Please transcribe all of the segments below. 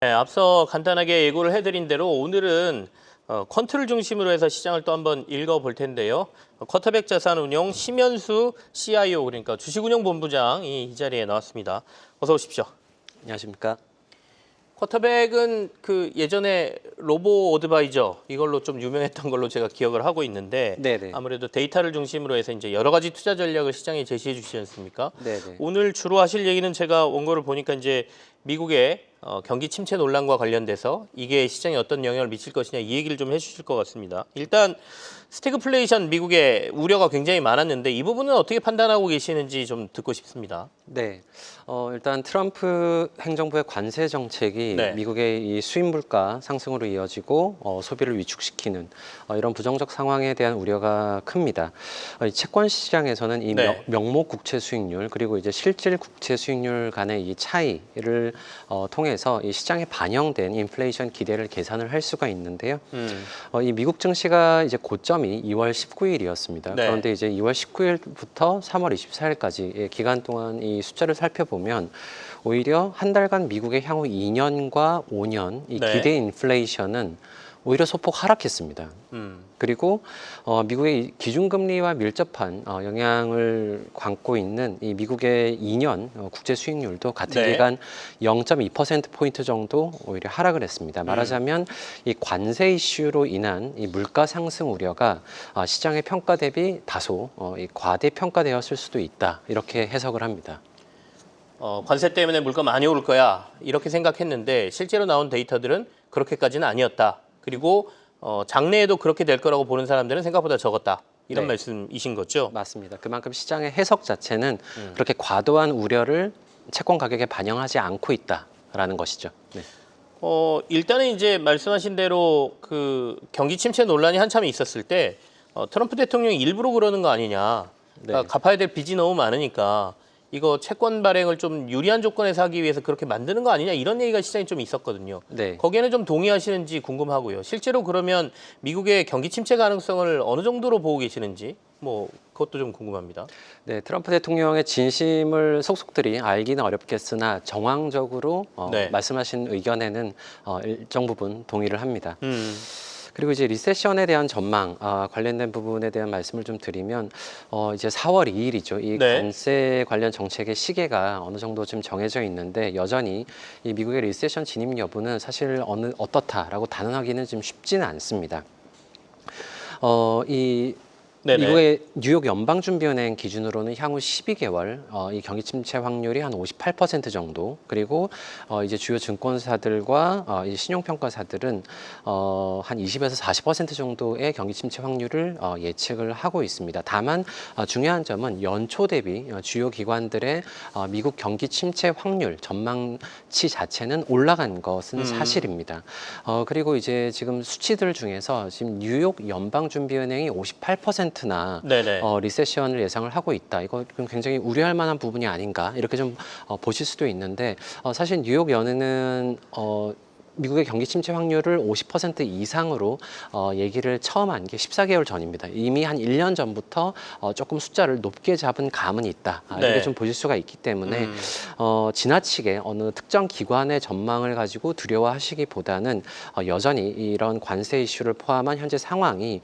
네, 앞서 간단하게 예고를 해드린 대로 오늘은 퀀트를 중심으로 해서 시장을 또 한번 읽어볼 텐데요. 쿼터백 자산운용 심연수 CIO, 그러니까 주식운용본부장이 이 자리에 나왔습니다. 어서 오십시오. 안녕하십니까? 쿼터백은 그 예전에 로보 어드바이저 이걸로 좀 유명했던 걸로 제가 기억을 하고 있는데 네네. 아무래도 데이터를 중심으로 해서 이제 여러 가지 투자 전략을 시장에 제시해 주시지 않습니까? 네네. 오늘 주로 하실 얘기는 제가 원고를 보니까 이제 미국의 경기 침체 논란과 관련돼서 이게 시장에 어떤 영향을 미칠 것이냐 이 얘기를 좀 해주실 것 같습니다. 일단 스태그플레이션 미국에 우려가 굉장히 많았는데 이 부분은 어떻게 판단하고 계시는지 좀 듣고 싶습니다. 네. 일단 트럼프 행정부의 관세 정책이 네. 미국의 이 수입 물가 상승으로 이어지고 소비를 위축시키는 이런 부정적 상황에 대한 우려가 큽니다. 이 채권 시장에서는 이 네. 명목 국채 수익률 그리고 이제 실질 국채 수익률 간의 이 차이를 통해서 이 시장에 반영된 인플레이션 기대를 계산을 할 수가 있는데요. 이 미국 증시가 이제 고점이 2월 19일이었습니다. 네. 그런데 이제 2월 19일부터 3월 24일까지 기간 동안 이 숫자를 살펴보면 오히려 한 달간 미국의 향후 2년과 5년 이 네. 기대 인플레이션은 오히려 소폭 하락했습니다. 그리고 미국의 기준금리와 밀접한 영향을 감고 있는 이 미국의 2년 국제 수익률도 같은 네. 기간 0.2%포인트 정도 오히려 하락을 했습니다. 말하자면 이 관세 이슈로 인한 이 물가 상승 우려가 시장의 평가 대비 다소 이 과대 평가되었을 수도 있다. 이렇게 해석을 합니다. 관세 때문에 물가 많이 오를 거야 이렇게 생각했는데 실제로 나온 데이터들은 그렇게까지는 아니었다. 그리고 장래에도 그렇게 될 거라고 보는 사람들은 생각보다 적었다. 이런 네. 말씀이신 거죠? 맞습니다. 그만큼 시장의 해석 자체는 그렇게 과도한 우려를 채권 가격에 반영하지 않고 있다라는 것이죠. 네. 일단은 이제 말씀하신 대로 그 경기 침체 논란이 한참 있었을 때 트럼프 대통령이 일부러 그러는 거 아니냐. 그러니까 네. 갚아야 될 빚이 너무 많으니까 이거 채권 발행을 좀 유리한 조건에서 하기 위해서 그렇게 만드는 거 아니냐 이런 얘기가 시장에 좀 있었거든요. 네. 거기에는 좀 동의하시는지 궁금하고요. 실제로 그러면 미국의 경기 침체 가능성을 어느 정도로 보고 계시는지 뭐 그것도 좀 궁금합니다. 네, 트럼프 대통령의 진심을 속속들이 알기는 어렵겠으나 정황적으로 네. 말씀하신 의견에는 일정 부분 동의를 합니다. 음, 그리고 이제 리세션에 대한 전망 관련된 부분에 대한 말씀을 좀 드리면 이제 4월 2일이죠. 이 네. 관세 관련 정책의 시계가 어느 정도 좀 정해져 있는데 여전히 이 미국의 리세션 진입 여부는 사실 어떻다라고 단언하기는 좀 쉽지는 않습니다. 이 네네. 미국의 뉴욕 연방준비은행 기준으로는 향후 12개월 이 경기 침체 확률이 한 58% 정도 그리고 이제 주요 증권사들과 이 신용평가사들은 한 20에서 40% 정도의 경기 침체 확률을 예측을 하고 있습니다. 다만 중요한 점은 연초 대비 주요 기관들의 미국 경기 침체 확률 전망치 자체는 올라간 것은 사실입니다. 그리고 이제 지금 수치들 중에서 지금 뉴욕 연방준비은행이 58%나 네네. 리세션을 예상을 하고 있다. 이거 굉장히 우려할 만한 부분이 아닌가 이렇게 좀 보실 수도 있는데 사실 뉴욕 연은은 미국의 경기 침체 확률을 50% 이상으로 얘기를 처음 한 게 14개월 전입니다. 이미 한 1년 전부터 조금 숫자를 높게 잡은 감은 있다. 네. 이렇게 좀 보실 수가 있기 때문에 지나치게 어느 특정 기관의 전망을 가지고 두려워하시기보다는 여전히 이런 관세 이슈를 포함한 현재 상황이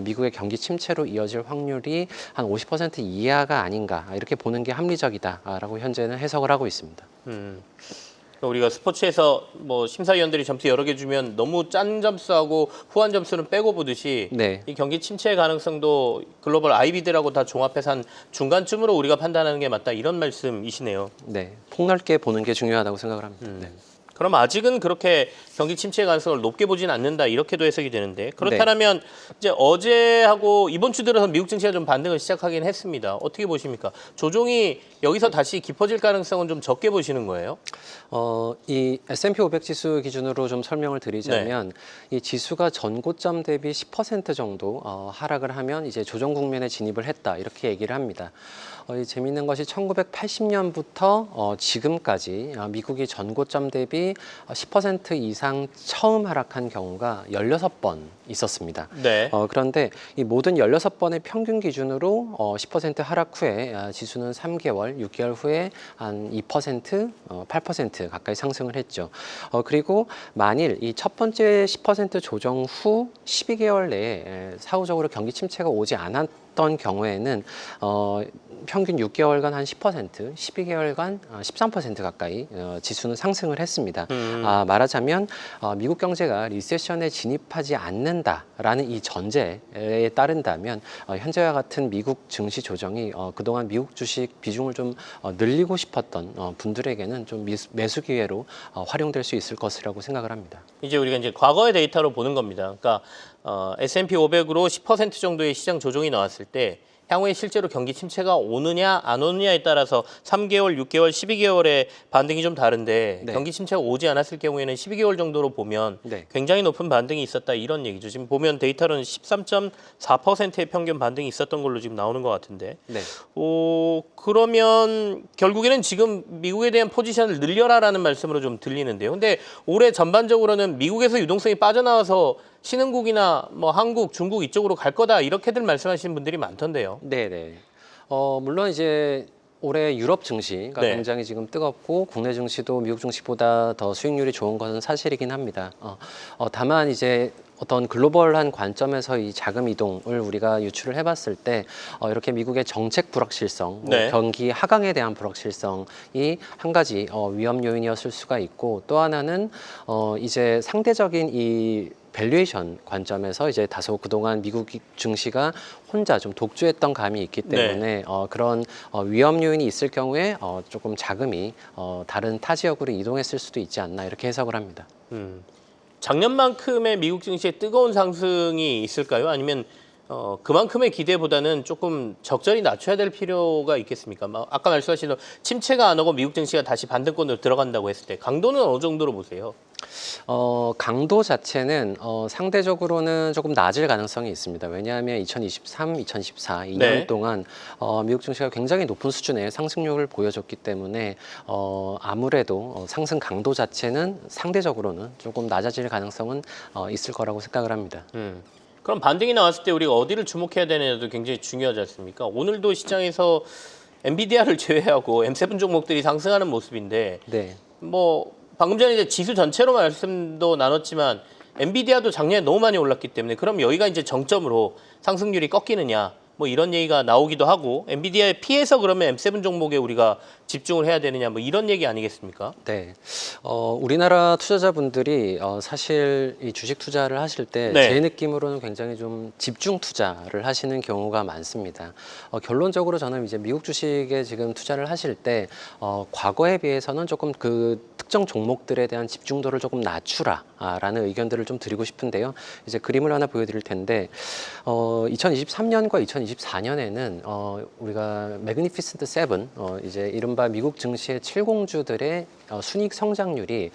미국의 경기 침체로 이어질 확률이 한 50% 이하가 아닌가 이렇게 보는 게 합리적이다라고 현재는 해석을 하고 있습니다. 우리가 스포츠에서 뭐 심사위원들이 점수 여러 개 주면 너무 짠 점수하고 후한 점수는 빼고 보듯이 네. 이 경기 침체 가능성도 글로벌 아이비들하고 다 종합해서 한 중간쯤으로 우리가 판단하는 게 맞다 이런 말씀이시네요. 네, 폭넓게 보는 게 중요하다고 생각을 합니다. 네. 그럼 아직은 그렇게 경기 침체 가능성을 높게 보진 않는다 이렇게도 해석이 되는데 그렇다면 이제 어제하고 이번 주 들어서 미국 증시가 좀 반등을 시작하긴 했습니다. 어떻게 보십니까? 조정이 여기서 다시 깊어질 가능성은 좀 적게 보시는 거예요? 이 S&P 500 지수 기준으로 좀 설명을 드리자면 이 지수가 전고점 대비 10% 정도 하락을 하면 이제 조정 국면에 진입을 했다 이렇게 얘기를 합니다. 이 재미있는 것이 1980년부터 지금까지 미국이 전고점 대비 10% 이상 처음 하락한 경우가 16번 있었습니다. 네. 그런데 이 모든 16번의 평균 기준으로 10% 하락 후에 지수는 3개월, 6개월 후에 한 2%, 8% 가까이 상승을 했죠. 그리고 만일 이 첫 번째 10% 조정 후 12개월 내에 사후적으로 경기 침체가 오지 않았던 경우에는 평균 6개월간 한 10%, 12개월간 13% 가까이 지수는 상승을 했습니다. 말하자면 미국 경제가 리세션에 진입하지 않는다라는 이 전제에 따른다면 현재와 같은 미국 증시 조정이 그동안 미국 주식 비중을 좀 늘리고 싶었던 분들에게는 좀 매수 기회로 활용될 수 있을 것이라고 생각을 합니다. 이제 우리가 이제 과거의 데이터로 보는 겁니다. 그러니까 S&P 500으로 10% 정도의 시장 조정이 나왔을 때 향후에 실제로 경기 침체가 오느냐 안 오느냐에 따라서 3개월, 6개월, 12개월의 반등이 좀 다른데 네. 경기 침체가 오지 않았을 경우에는 12개월 정도로 보면 네. 굉장히 높은 반등이 있었다 이런 얘기죠. 지금 보면 데이터는 13.4%의 평균 반등이 있었던 걸로 지금 나오는 것 같은데. 네. 그러면 결국에는 지금 미국에 대한 포지션을 늘려라라는 말씀으로 좀 들리는데요. 근데 올해 전반적으로는 미국에서 유동성이 빠져나와서 신흥국이나 뭐 한국, 중국 이쪽으로 갈 거다 이렇게들 말씀하시는 분들이 많던데요. 네네. 물론 이제 올해 유럽 증시가 네. 굉장히 지금 뜨겁고 국내 증시도 미국 증시보다 더 수익률이 좋은 것은 사실이긴 합니다. 다만 이제 어떤 글로벌한 관점에서 이 자금 이동을 우리가 유추를 해봤을 때 이렇게 미국의 정책 불확실성, 네. 경기 하강에 대한 불확실성이 한 가지 위험 요인이었을 수가 있고 또 하나는 이제 상대적인 이 밸류에이션 관점에서 이제 다소 그동안 미국 증시가 혼자 좀 독주했던 감이 있기 때문에 그런 위험 요인이 있을 경우에 조금 자금이 다른 타 지역으로 이동했을 수도 있지 않나 이렇게 해석을 합니다. 작년만큼의 미국 증시의 뜨거운 상승이 있을까요? 아니면 그만큼의 기대보다는 조금 적절히 낮춰야 될 필요가 있겠습니까? 아까 말씀하신 침체가 안 오고 미국 증시가 다시 반등권으로 들어간다고 했을 때 강도는 어느 정도로 보세요? 강도 자체는 상대적으로는 조금 낮을 가능성이 있습니다. 왜냐하면 2023, 2024, 2년 네. 동안 미국 증시가 굉장히 높은 수준의 상승률을 보여줬기 때문에 아무래도 상승 강도 자체는 상대적으로는 조금 낮아질 가능성은 있을 거라고 생각을 합니다. 그럼 반등이 나왔을 때 우리가 어디를 주목해야 되느냐도 굉장히 중요하지 않습니까? 오늘도 시장에서 엔비디아를 제외하고 M7 종목들이 상승하는 모습인데 네. 뭐 방금 전에 이제 지수 전체로 말씀도 나눴지만 엔비디아도 작년에 너무 많이 올랐기 때문에 그럼 여기가 이제 정점으로 상승률이 꺾이느냐 뭐 이런 얘기가 나오기도 하고 엔비디아에 피해서 그러면 M7 종목에 우리가 집중을 해야 되느냐 뭐 이런 얘기 아니겠습니까? 네, 우리나라 투자자분들이 사실 이 주식 투자를 하실 때 네. 제 느낌으로는 굉장히 좀 집중 투자를 하시는 경우가 많습니다. 결론적으로 저는 이제 미국 주식에 지금 투자를 하실 때 과거에 비해서는 조금 그 특정 종목들에 대한 집중도를 조금 낮추라라는 의견들을 좀 드리고 싶은데요. 이제 그림을 하나 보여드릴 텐데 2023년과 2024년에는 우리가 매그니피센트 7 이제 이른바 미국 증시의 7공주들의 순이익 성장률이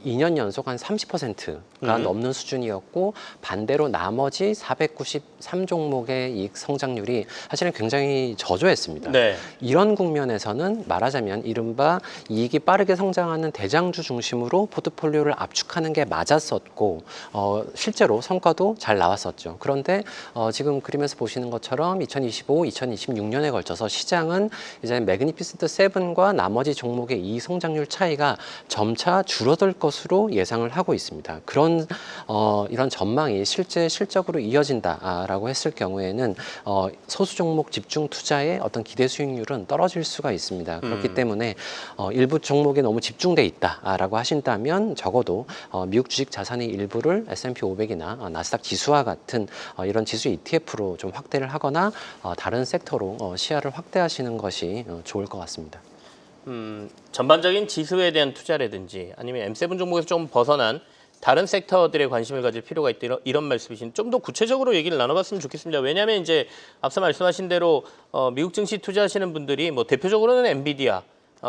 2년 연속 한 30%가 넘는 수준이었고 반대로 나머지 493종목의 이익 성장률이 사실은 굉장히 저조했습니다. 네. 이런 국면에서는 말하자면 이른바 이익이 빠르게 성장하는 대장주 중심으로 포트폴리오를 압축하는 게 맞았었고 실제로 성과도 잘 나왔었죠. 그런데 지금 그림에서 보시는 것처럼 2025, 2026년에 걸쳐서 시장은 이제 매그니피센트 7과 나머지 종목의 이익 성장률 차이가 점차 줄어들 것으로 예상을 하고 있습니다. 그런 이런 전망이 실적으로 이어진다라고 했을 경우에는 소수 종목 집중 투자의 어떤 기대 수익률은 떨어질 수가 있습니다. 그렇기 때문에 일부 종목에 너무 집중돼 있다라고 하신다면 적어도 미국 주식 자산의 일부를 S&P 500이나 나스닥 지수와 같은 이런 지수 ETF로 좀 확대를 하거나 다른 섹터로 시야를 확대하시는 것이 좋을 것 같습니다. 전반적인 지수에 대한 투자라든지 아니면 M7 종목에서 좀 벗어난 다른 섹터들에 관심을 가질 필요가 있다 이런 말씀이신 좀 더 구체적으로 얘기를 나눠봤으면 좋겠습니다. 왜냐하면 이제 앞서 말씀하신 대로 미국 증시 투자하시는 분들이 뭐 대표적으로는 엔비디아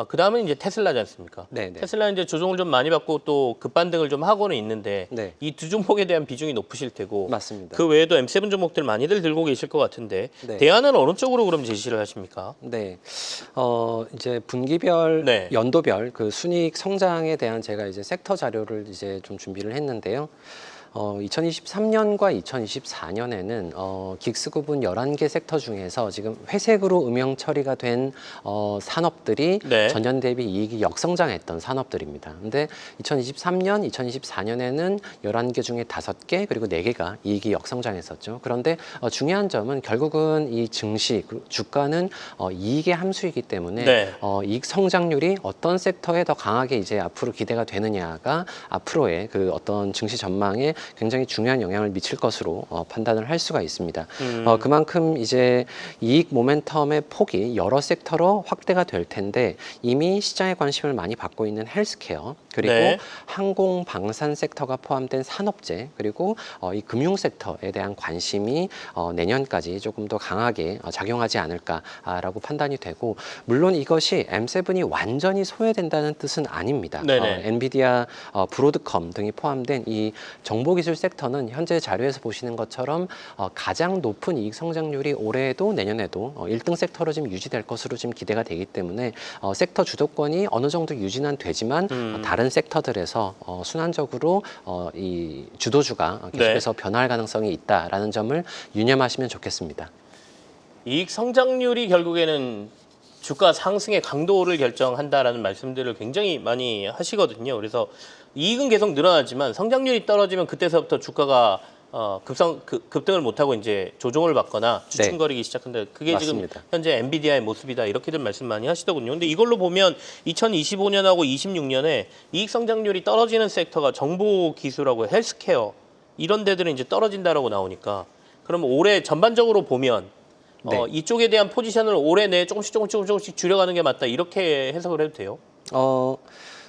그 다음은 이제 테슬라지 않습니까? 네네. 테슬라는 이제 조정을 좀 많이 받고 또 급반등을 좀 하고는 있는데 네. 이 두 종목에 대한 비중이 높으실 테고 맞습니다. 그 외에도 M7 종목들 많이들 들고 계실 것 같은데 네. 대안은 어느 쪽으로 그럼 제시를 하십니까? 네, 이제 분기별, 네. 연도별 그 순이익 성장에 대한 제가 이제 섹터 자료를 이제 좀 준비를 했는데요. 2023년과 2024년에는 긱스 구분 11개 섹터 중에서 지금 회색으로 음영 처리가 된 산업들이 네. 전년 대비 이익이 역성장했던 산업들입니다. 근데 2023년, 2024년에는 11개 중에 5개 그리고 4개가 이익이 역성장했었죠. 그런데 중요한 점은 결국은 이 증시, 주가는 이익의 함수이기 때문에 네. 이익 성장률이 어떤 sek터에 더 강하게 이제 앞으로 기대가 되느냐가 앞으로의 그 어떤 증시 전망에 굉장히 중요한 영향을 미칠 것으로 판단을 할 수가 있습니다. 그만큼 이제 이익 모멘텀의 폭이 여러 섹터로 확대가 될 텐데 이미 시장의 관심을 많이 받고 있는 헬스케어 그리고 네. 항공 방산 섹터가 포함된 산업재 그리고 이 금융 섹터에 대한 관심이 내년까지 조금 더 강하게 작용하지 않을까라고 판단이 되고 물론 이것이 M7이 완전히 소외된다는 뜻은 아닙니다. 네네. 엔비디아, 브로드컴 등이 포함된 이 정보기술 섹터는 현재 자료에서 보시는 것처럼 가장 높은 이익 성장률이 올해에도 내년에도 1등 섹터로 지금 유지될 것으로 지금 기대가 되기 때문에 섹터 주도권이 어느 정도 유지는 되지만 다른 섹터들에서 순환적으로 이 주도주가 계속해서 변화할 가능성이 있다라는 점을 유념하시면 좋겠습니다. 이익 성장률이 결국에는 주가 상승의 강도를 결정한다라는 말씀들을 굉장히 많이 하시거든요. 그래서 이익은 계속 늘어나지만 성장률이 떨어지면 그때서부터 주가가 급등을 못하고 이제 조정을 받거나 주춤거리기 시작한다. 그게 맞습니다. 지금 현재 엔비디아의 모습이다. 이렇게들 말씀 많이 하시더군요. 근데 이걸로 보면 2025년하고 26년에 이익 성장률이 떨어지는 섹터가 정보기술하고 헬스케어 이런 데들은 이제 떨어진다라고 나오니까 그럼 올해 전반적으로 보면 이쪽에 대한 포지션을 올해 내에 조금씩 줄여가는 게 맞다. 이렇게 해석을 해도 돼요?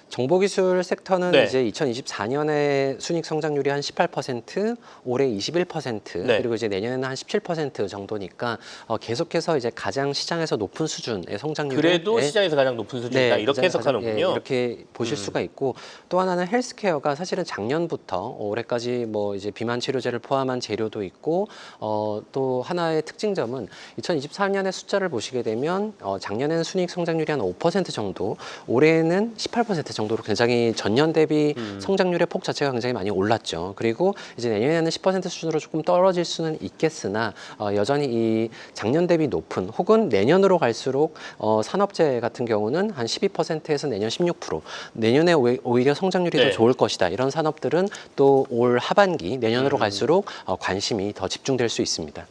정보기술 섹터는 이제 2024년에 순이익 성장률이 한 18%, 올해 21%, 그리고 이제 내년에는 한 17% 정도니까 계속해서 이제 가장 시장에서 높은 수준의 성장률을 그래도 시장에서 가장 높은 수준이다. 이렇게 해석하는군요. 이렇게 보실 수가 있고 또 하나는 헬스케어가 사실은 작년부터 올해까지 뭐 이제 비만 치료제를 포함한 재료도 있고 또 하나의 특징점은 2024년의 숫자를 보시게 되면 작년에는 순이익 성장률이 한 5% 정도, 올해는 18% 정도로 굉장히 전년 대비 성장률의 폭 자체가 굉장히 많이 올랐죠. 그리고 이제 내년에는 10% 수준으로 조금 떨어질 수는 있겠으나 여전히 이 작년 대비 높은 혹은 내년으로 갈수록 산업재 같은 경우는 한 12%에서 내년 16%, 내년에 오히려 성장률이 더 좋을 것이다. 이런 산업들은 또 올 하반기 내년으로 갈수록 관심이 더 집중될 수 있습니다.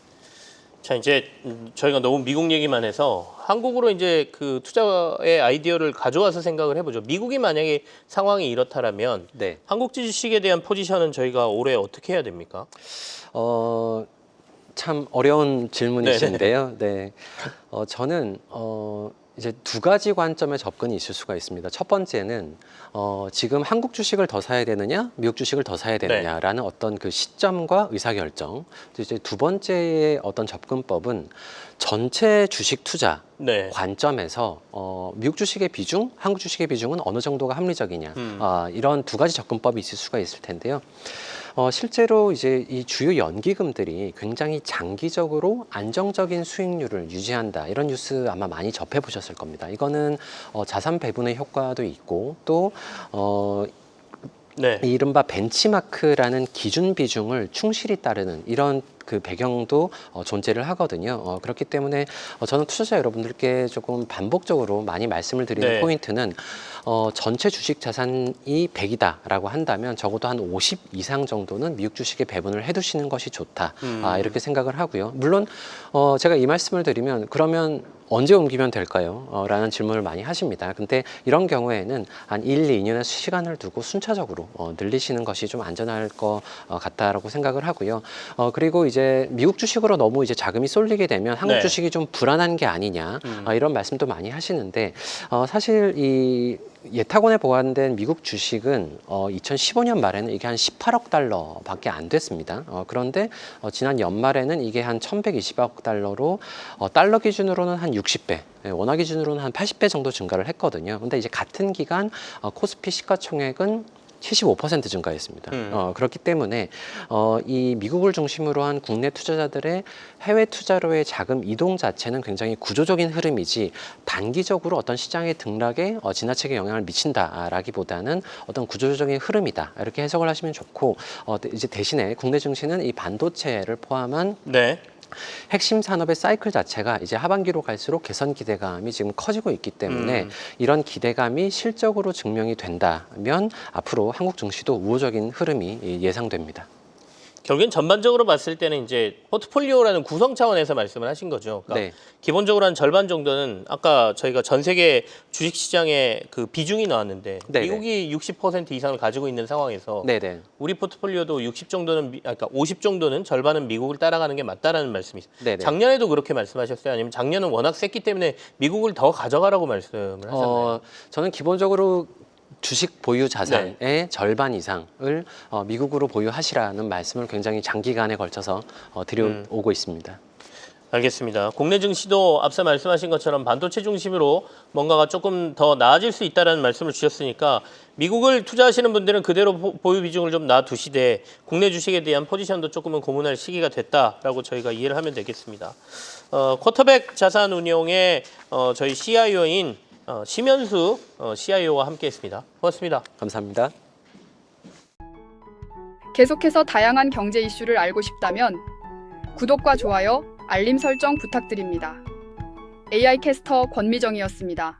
자, 이제 저희가 너무 미국 얘기만 해서 한국으로 이제 그 투자의 아이디어를 가져와서 생각을 해보죠. 미국이 만약에 상황이 이렇다라면 한국 주식에 대한 포지션은 저희가 올해 어떻게 해야 됩니까? 참 어려운 질문이신데요. 저는 이제 두 가지 관점의 접근이 있을 수가 있습니다. 첫 번째는 지금 한국 주식을 더 사야 되느냐, 미국 주식을 더 사야 되느냐라는 어떤 그 시점과 의사결정. 이제 두 번째의 어떤 접근법은 전체 주식 투자 관점에서 미국 주식의 비중, 한국 주식의 비중은 어느 정도가 합리적이냐. 이런 두 가지 접근법이 있을 수가 있을 텐데요. 실제로 이제 이 주요 연기금들이 굉장히 장기적으로 안정적인 수익률을 유지한다. 이런 뉴스 아마 많이 접해 보셨을 겁니다. 이거는 자산 배분의 효과도 있고 또 이른바 벤치마크라는 기준 비중을 충실히 따르는 이런 그 배경도 존재를 하거든요. 그렇기 때문에 저는 투자자 여러분들께 조금 반복적으로 많이 말씀을 드리는 포인트는 전체 주식 자산이 100이다라고 한다면 적어도 한 50 이상 정도는 미국 주식에 배분을 해두시는 것이 좋다. 이렇게 생각을 하고요. 물론 제가 이 말씀을 드리면 그러면 언제 옮기면 될까요? 라는 질문을 많이 하십니다. 근데 이런 경우에는 한 1, 2년의 시간을 두고 순차적으로 늘리시는 것이 좀 안전할 것 같다라고 생각을 하고요. 그리고 이제 이제 미국 주식으로 너무 이제 자금이 쏠리게 되면 한국 네. 주식이 좀 불안한 게 아니냐 이런 말씀도 많이 하시는데 사실 이 예탁원에 보관된 미국 주식은 2015년 말에는 이게 한 18억 달러밖에 안 됐습니다. 그런데 지난 연말에는 이게 한 1,120억 달러로 달러 기준으로는 한 60배, 원화 기준으로는 한 80배 정도 증가를 했거든요. 근데 이제 같은 기간 코스피 시가총액은 75% 증가했습니다. 그렇기 때문에 이 미국을 중심으로 한 국내 투자자들의 해외 투자로의 자금 이동 자체는 굉장히 구조적인 흐름이지 단기적으로 어떤 시장의 등락에 지나치게 영향을 미친다라기보다는 어떤 구조적인 흐름이다 이렇게 해석을 하시면 좋고 이제 대신에 국내 증시는 이 반도체를 포함한 네. 핵심 산업의 사이클 자체가 이제 하반기로 갈수록 개선 기대감이 지금 커지고 있기 때문에 이런 기대감이 실적으로 증명이 된다면 앞으로 한국 증시도 우호적인 흐름이 예상됩니다. 결국엔 전반적으로 봤을 때는 이제 포트폴리오라는 구성 차원에서 말씀을 하신 거죠. 그러니까 네. 기본적으로 한 절반 정도는 아까 저희가 전 세계 주식 시장의 그 비중이 나왔는데 네네. 미국이 60% 이상을 가지고 있는 상황에서 네네. 우리 포트폴리오도 60 정도는 그러니까 50 정도는 절반은 미국을 따라가는 게 맞다라는 말씀이세요. 네네. 작년에도 그렇게 말씀하셨어요? 아니면 작년은 워낙 셌기 때문에 미국을 더 가져가라고 말씀을 하셨나요? 저는 기본적으로 주식 보유 자산의 절반 이상을 미국으로 보유하시라는 말씀을 굉장히 장기간에 걸쳐서 드려오고 있습니다. 알겠습니다. 국내 증시도 앞서 말씀하신 것처럼 반도체 중심으로 뭔가가 조금 더 나아질 수 있다는 말씀을 주셨으니까 미국을 투자하시는 분들은 그대로 보유 비중을 좀 놔두시되 국내 주식에 대한 포지션도 조금은 고민할 시기가 됐다라고 저희가 이해를 하면 되겠습니다. 쿼터백 자산 운용의 저희 CIO인 심현수 CIO와 함께했습니다. 고맙습니다. 감사합니다. 계속해서 다양한 경제 이슈를 알고 싶다면 구독과 좋아요, 알림 설정 부탁드립니다. AI 캐스터 권미정이었습니다.